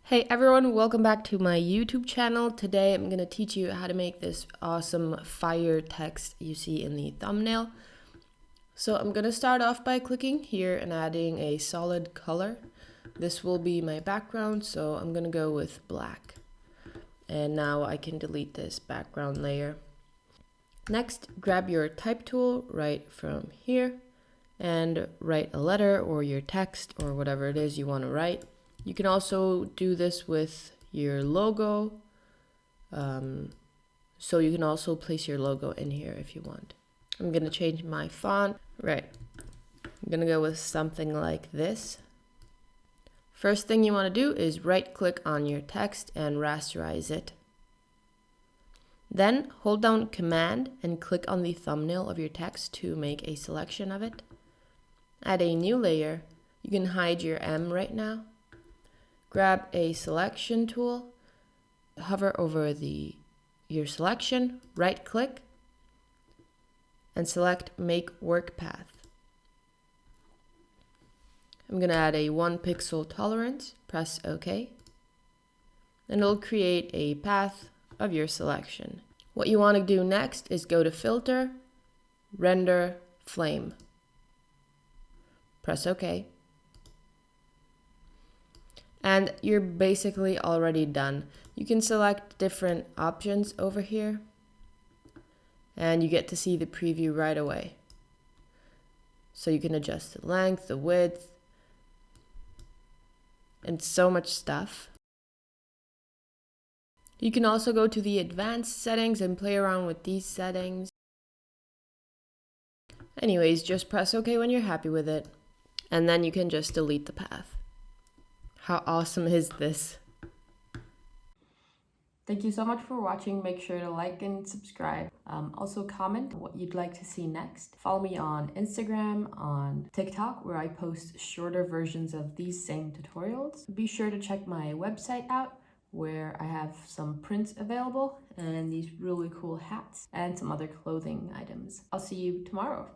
Hey everyone, welcome back to my YouTube channel. Today I'm going to teach you how to make this awesome fire text you see in the thumbnail. So I'm going to start off by clicking here and adding a solid color. This will be my background, so I'm going to go with black. And now I can delete this background layer. Next, grab your type tool right from here and write a letter or your text or whatever it is you want to write. You can also do this with your logo. So you can also place your logo in here if you want. I'm going to change my font. Right. I'm going to go with something like this. First thing you want to do is right click on your text and rasterize it. Then hold down Command and click on the thumbnail of your text to make a selection of it. Add a new layer. You can hide your M right now. Grab a selection tool, hover over your selection, right click, and select Make Work Path. I'm going to add a 1 pixel tolerance, press OK, and it'll create a path of your selection. What you want to do next is go to Filter, Render, Flame. Press OK. And you're basically already done. You can select different options over here and you get to see the preview right away. So you can adjust the length, the width, and so much stuff. You can also go to the advanced settings and play around with these settings. Anyways, just press OK when you're happy with it, and then you can just delete the path. How awesome is this? Thank you so much for watching. Make sure to like and subscribe. Also comment what you'd like to see next. Follow me on Instagram, on TikTok, where I post shorter versions of these same tutorials. Be sure to check my website out, where I have some prints available and these really cool hats and some other clothing items. I'll see you tomorrow.